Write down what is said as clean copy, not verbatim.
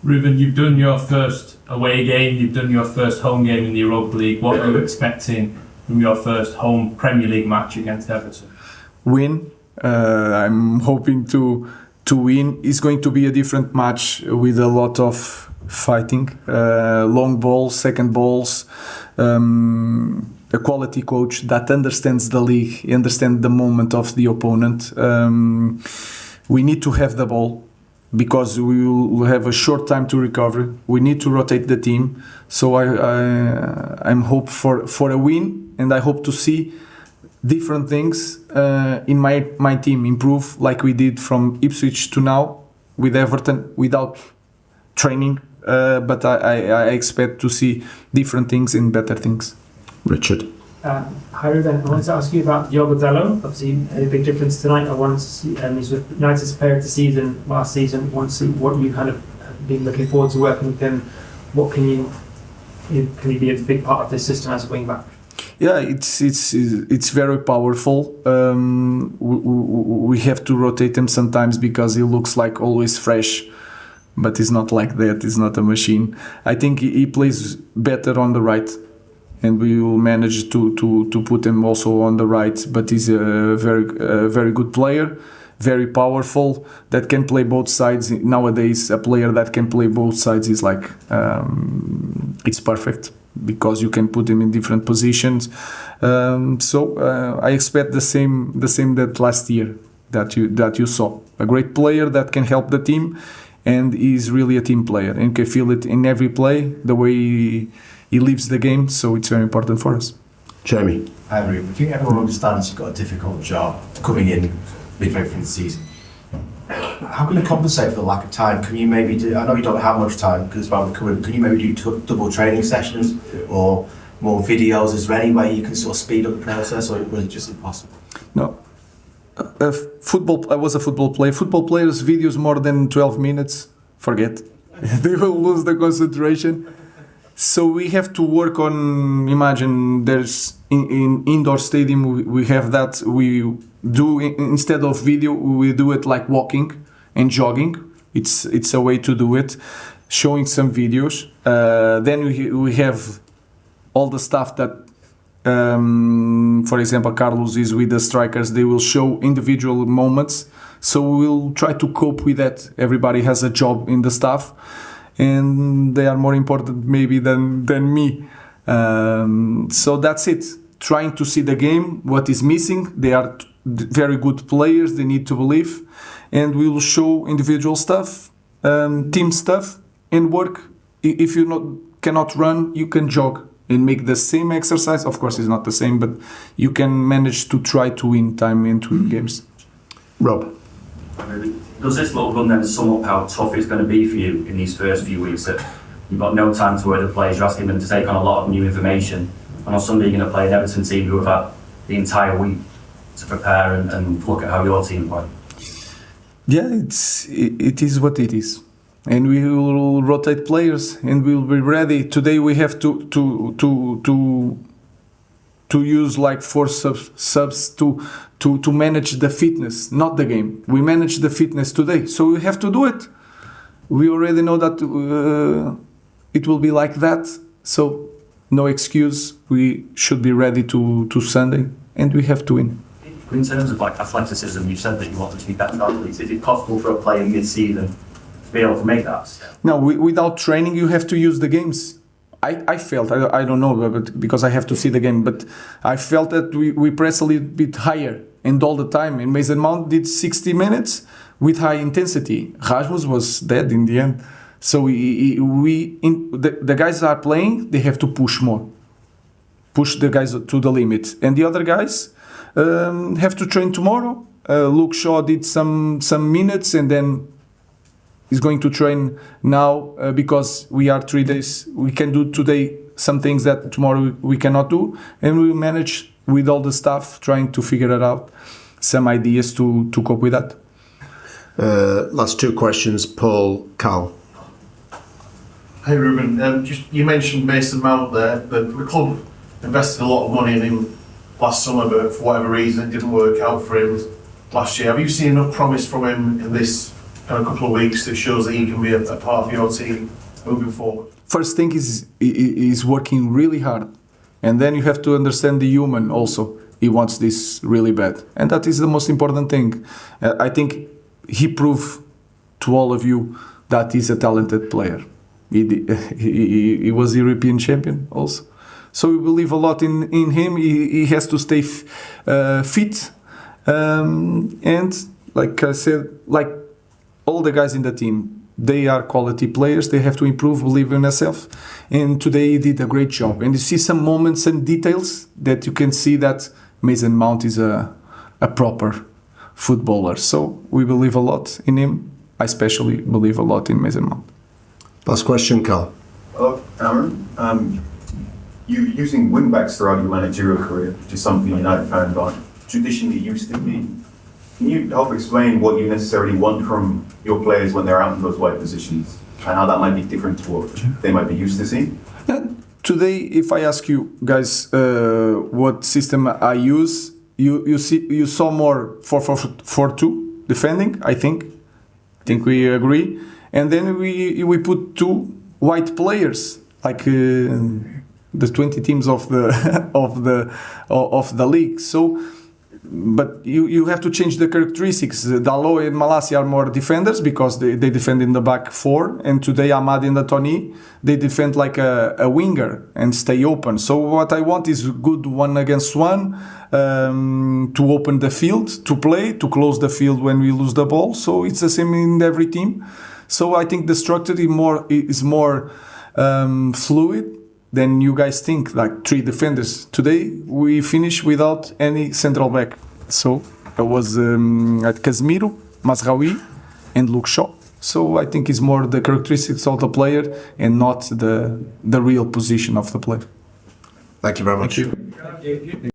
Ruben, you've done your first away game, you've done your first home game in the Europa League. What are you expecting from your first home Premier League match against Everton? Win. I'm hoping to win. It's going to be a different match with a lot of fighting, long balls, second balls, a quality coach that understands the league, understands the moment of the opponent. We need to have the ball because we will have a short time to recover. We need to rotate the team. So I'm hope for a win, and I hope to see different things in my team improve like we did from Ipswich to now with Everton without training. But I expect to see different things and better things. Richard. Hi Ruben, I wanted to ask you about Diogo Dalot. Obviously, a big difference tonight. I wanted to see, he's with United's player of the season last season. I want to see what you kind of been looking forward to working with him. What can you be a big part of this system as a wing back? Yeah, it's very powerful. We have to rotate him sometimes because he looks like always fresh, but he's not like that. He's not a machine. I think he plays better on the right, and we will manage to put him also on the right. But he's a very good player, very powerful, that can play both sides. Nowadays, a player that can play both sides is like it's perfect because you can put him in different positions. So I expect the same that last year that you saw. A great player that can help the team, and he's really a team player and can feel it in every play, the way he lives the game, so it's very important for us. Jamie. Hi, Ruben. I think everyone understands you've got a difficult job coming in midway through the season. How can you compensate for the lack of time? Can you maybe do, I know you don't have much time because it's about recovering, can you maybe do double training sessions or more videos? Is there any way you can sort of speed up the process, or was it just impossible? No. I was a football player. Football players' videos more than 12 minutes, forget. They will lose the concentration. So we have to work on, imagine there's in indoor stadium, we have that, we do, instead of video, we do it like walking and jogging. It's a way to do it, showing some videos. Then we have all the stuff that, for example, Carlos is with the strikers, they will show individual moments. So we'll try to cope with that. Everybody has a job in the staff, and they are more important maybe than me. So that's it. Trying to see the game, what is missing. They are very good players, they need to believe. And we will show individual stuff, team stuff, and work. If you cannot run, you can jog and make the same exercise. Of course, it's not the same, but you can manage to try to win time and to win games. Rob. Does this little run then sum up how tough it's going to be for you in these first few weeks? That you've got no time to work with the players, you're asking them to take on a lot of new information, and on Sunday you're going to play an Everton team who have had the entire week to prepare and look at how your team play. Yeah, it is what it is, and we will rotate players and we'll be ready. Today we have to use like 4 subs to manage the fitness, not the game. We manage the fitness today, so we have to do it. We already know that it will be like that, so no excuse. We should be ready to Sunday, and we have to win. In terms of like athleticism, you said that you wanted to be better athletes. Is it possible for a player mid-season to be able to make that step? No, without training, you have to use the games. I felt, I don't know, but because I have to see the game, but I felt that we press a little bit higher and all the time. And Mason Mount did 60 minutes with high intensity. Rasmus was dead in the end. So the guys are playing, they have to push more. Push the guys to the limit. And the other guys have to train tomorrow. Luke Shaw did some minutes, and then is going to train now because we are 3 days. We can do today some things that tomorrow we cannot do, and we will manage with all the staff trying to figure it out, some ideas to cope with that. Last 2 questions, Paul, Carl. Hey Ruben, you mentioned Mason Mount there, but the club invested a lot of money in him last summer, but for whatever reason it didn't work out for him last year. Have you seen enough promise from him in this a couple of weeks that shows that he can be a part of your team moving forward? First thing is working really hard, and then you have to understand the human also. He wants this really bad, and that is the most important thing. I think he proved to all of you that he's a talented player. He was European champion also, so we believe a lot in him. He has to stay fit, and like I said, like all the guys in the team, they are quality players. They have to improve, believe in themselves. And today he did a great job. And you see some moments and details that you can see that Mason Mount is a proper footballer. So we believe a lot in him. I especially believe a lot in Mason Mount. Last question, Cal. Hello, Aaron. You using wing backs throughout your managerial career, which is something United fans aren't traditionally used to be. Can you help explain what you necessarily want from your players when they're out in those wide positions, and how that might be different to what they might be used to seeing? Today, if I ask you guys what system I use, you saw more 4-4-2 defending. I think we agree, and then we put two white players like the 20 teams of the league. So. But you have to change the characteristics. Dalot and Malacia are more defenders because they defend in the back four, and today Ahmad and Tony, they defend like a winger and stay open. So what I want is good 1-against-1 to open the field, to play, to close the field when we lose the ball. So it's the same in every team. So I think the structure is more fluid than you guys think, like 3 defenders. Today we finish without any central back. So it was at Casemiro, Mazraoui and Luke Shaw. So I think it's more the characteristics of the player and not the real position of the player. Thank you very much. Thank you.